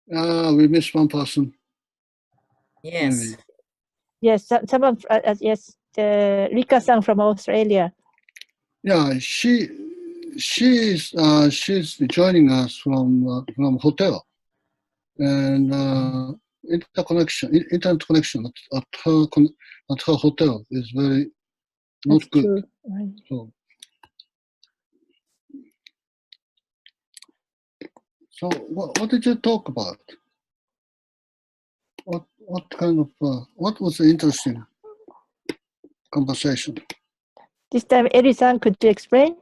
We missed one person. Yes. Maybe. Yes, someone. Yes, Rika-san from Australia. Yeah, she's joining us from hotel, and internet connection at her hotel is very not That's good. true. Right. So what did you talk about? What kind of what was the interesting conversation? This time, Eri-san, could you explain?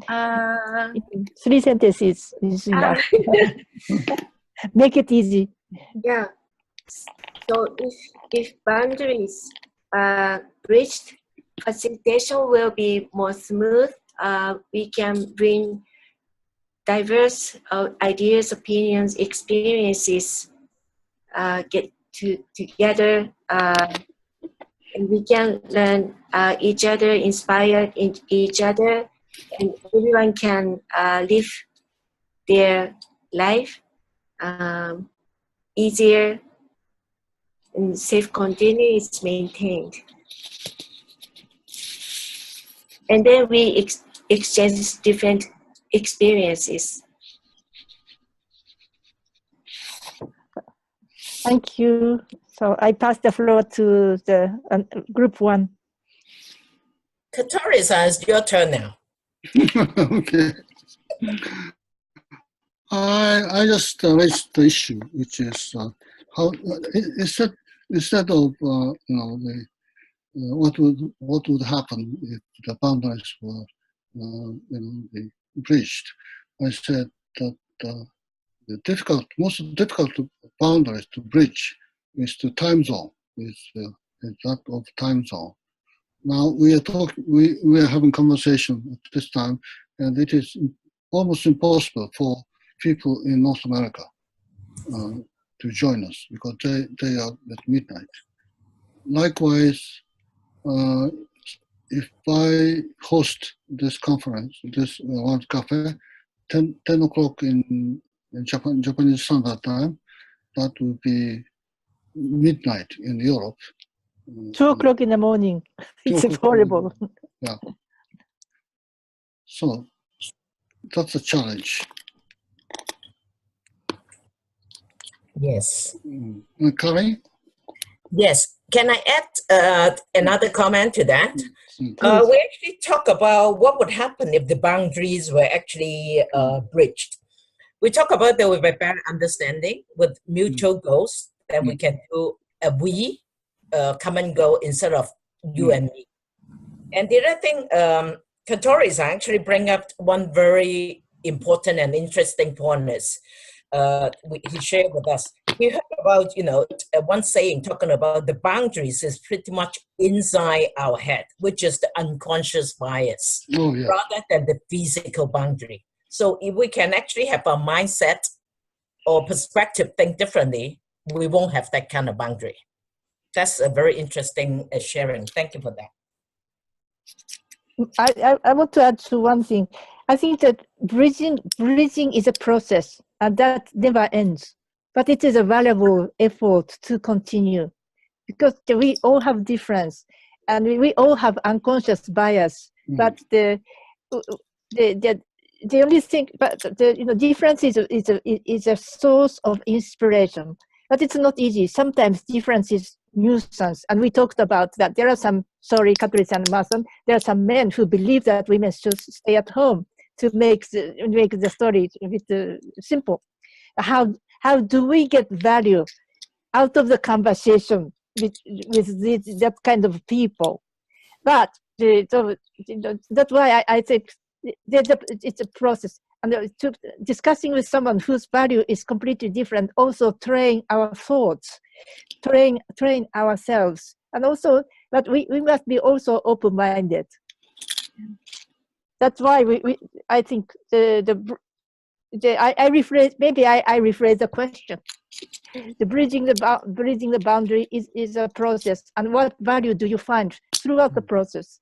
3 sentences is enough. Make it easy. Yeah. So if boundaries are bridged, facilitation will be more smooth. We can bring diverse ideas, opinions, experiences, get together, and we can learn each other, inspire each other, and everyone can live their life easier and safe container is maintained. And then we exchange different experiences. Thank you. So I pass the floor to the group 1. Katori-san, it's your turn now. Okay. I just raised the issue, which is how instead of what would happen if the boundaries were breached. I said that the most difficult boundaries to breach is the time zone. Is that of time zone. Now we are having conversation at this time, and it is almost impossible for people in North America to join us because they are at midnight. Likewise, if I host this conference, this World Cafe, 10 o'clock in Japanese Standard Time, that would be midnight in Europe. 2 o'clock in the morning. It's horrible. Yeah. So that's a challenge. Yes. Karen? Yes. Can I add another comment to that? We actually talk about what would happen if the boundaries were actually bridged. We talk about there will be better understanding with mutual goals that we can do a common goal instead of you and me. And the other thing, Katori actually bring up one very important and interesting point is he shared with us. We heard about, one saying talking about the boundaries is pretty much inside our head, which is the unconscious bias, rather than the physical boundary. So if we can actually have our mindset or perspective think differently, we won't have that kind of boundary. That's a very interesting sharing. Thank you for that. I want to add to one thing. I think that bridging is a process, and that never ends. But it is a valuable effort to continue, because we all have difference, and we all have unconscious bias. But the only thing, but the difference is a source of inspiration. But it's not easy. Sometimes difference is nuisance, and we talked about that. There are some, sorry, Katori and Mason, there are some men who believe that women should stay at home to make the story a bit simple. How do we get value out of the conversation with that kind of people? But that's why I think it's a process. And discussing with someone whose value is completely different, also train our thoughts, train ourselves, and also that we must be also open-minded. That's why I think I rephrase the question. The bridging the boundary is a process, and what value do you find throughout the process?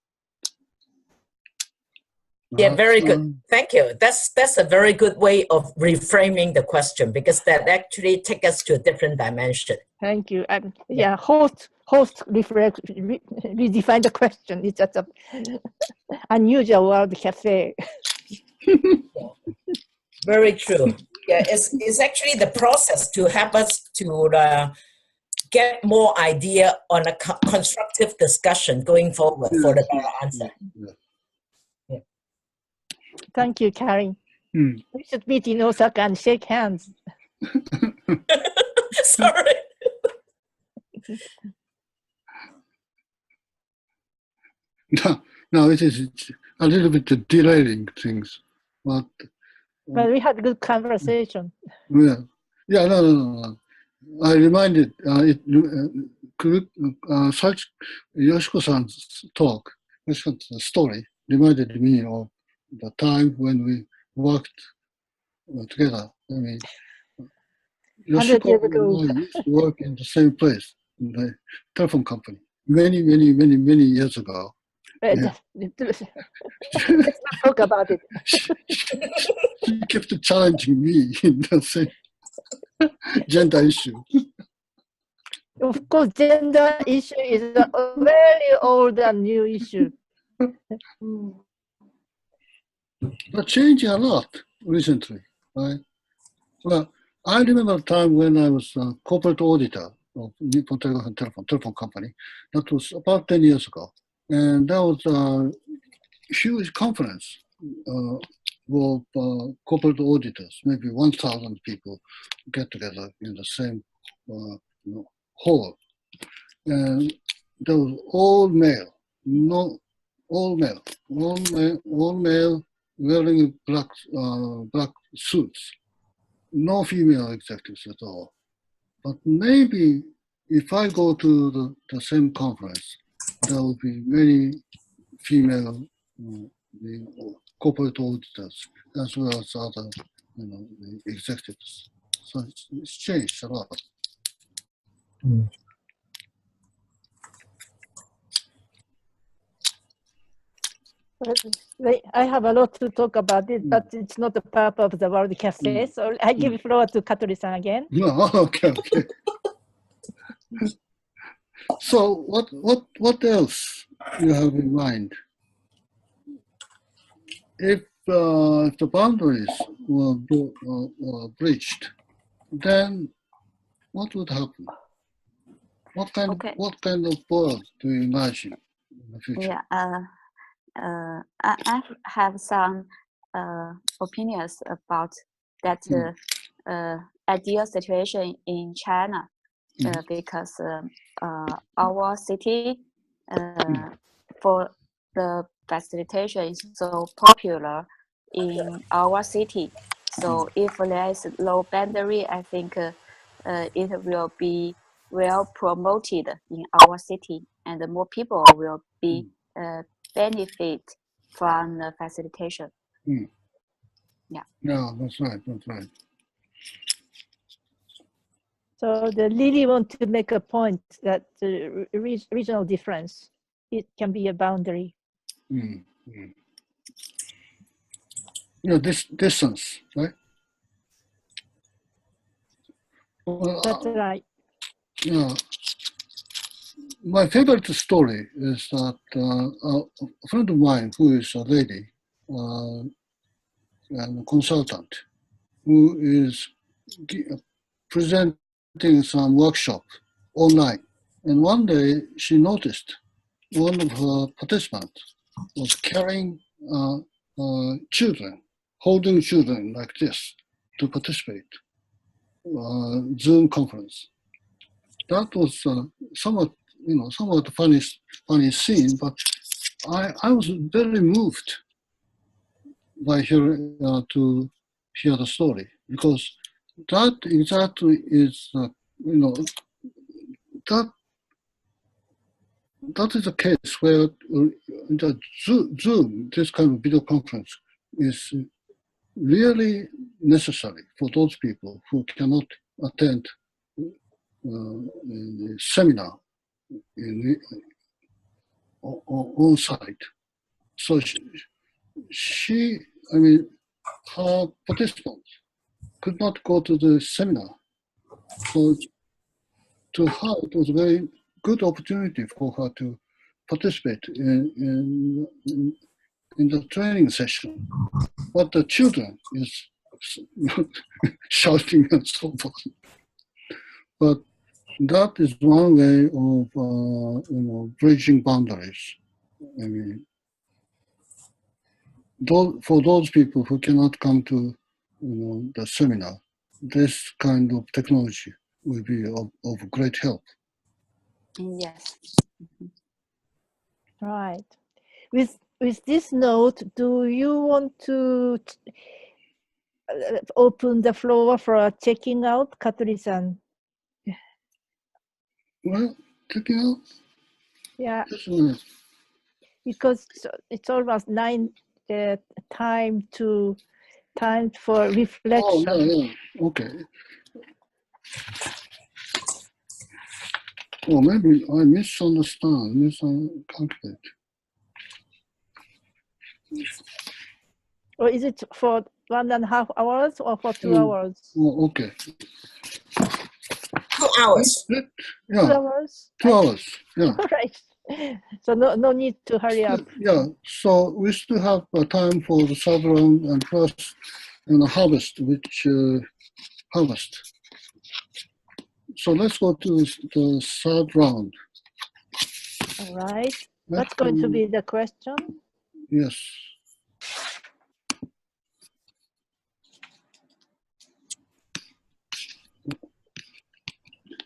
Yeah, very good. Thank you. That's a very good way of reframing the question, because that actually takes us to a different dimension. Thank you. Yeah, host redefine the question. It's just a unusual word cafe. Very true. Yeah, it's actually the process to help us to get more idea on a constructive discussion going forward for the better answer. Yeah. Thank you, Karen. Mm. We should meet in Osaka and shake hands. Sorry. No, it is a little bit derailing things, but we had a good conversation. Yeah, no. I reminded such Yoshiko-san's talk, Yoshiko-san's story reminded me of the time when we worked together. I mean, Yoshiko and I used to work in the same place, in the telephone company, many years ago. Yeah. Let's not talk about it. She kept challenging me in the same gender issue. Of course, gender issue is a very old and new issue. But changing a lot recently, right? Well, I remember a time when I was a corporate auditor of Nippon Telephone Company. That was about 10 years ago. And that was a huge conference of corporate auditors, maybe 1,000 people get together in the same hall. And there was all male, wearing black suits. No female executives at all. But maybe if I go to the same conference, there will be many female corporate auditors as well as other executives. So it's changed a lot. I have a lot to talk about it, but it's not the purpose of the World Cafe. So I give the floor to Katori-san again. No, okay. So what else you have in mind? If the boundaries were breached, then what would happen? What kind of world do you imagine in the future? Yeah, I have some opinions about that ideal situation in China, because our city for the facilitation is so popular in our city. So if there is low boundary, I think it will be well promoted in our city, and more people will be benefit from the facilitation. Yeah. Yeah, that's right. So the Lily want to make a point that the regional difference, it can be a boundary. This distance, right? Well, that's right. Yeah. My favorite story is that a friend of mine who is a lady, and a consultant, who is presenting some workshop online. And one day she noticed one of her participants was carrying children, holding children like this to participate. Zoom conference. That was somewhat funny scene, but I was very moved by hearing to hear the story, because that exactly is that is a case where the Zoom, this kind of video conference, is really necessary for those people who cannot attend the seminar on site. So her participants could not go to the seminar. So to her, it was a very good opportunity for her to participate in the training session. But the children is shouting and so forth. But that is one way of bridging boundaries. I mean, for those people who cannot come to the seminar, this kind of technology will be of great help. Yes. Right. With this note, do you want to open the floor for checking out, Katori-san? Well, checking out? Yeah. Just a minute. Because it's almost 9 time for reflection. Oh, yeah. Okay. Oh, maybe I miscalculate. Or is it for 1.5 hours or for 2 hours? Oh, okay. 2 hours. Yeah. 2 hours? 2 hours. Yeah. All right. So no need to hurry up. Yeah. So we still have time for the third round and plus harvest, harvest. So let's go to the third round. All right. What's going to be the question? Yes.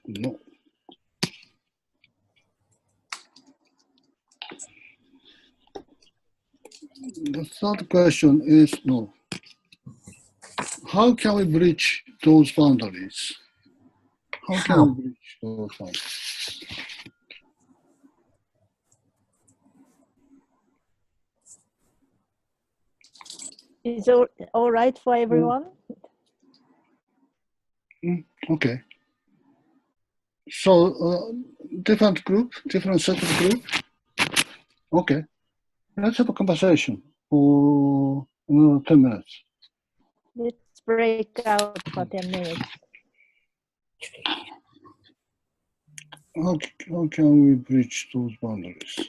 No. The third question is no. How can we breach those boundaries? How can we breach those boundaries? Is all right for everyone? Okay. So different set of group. Okay. Let's have a conversation for another 10 minutes. Let's break out for 10 minutes. How can we breach those boundaries?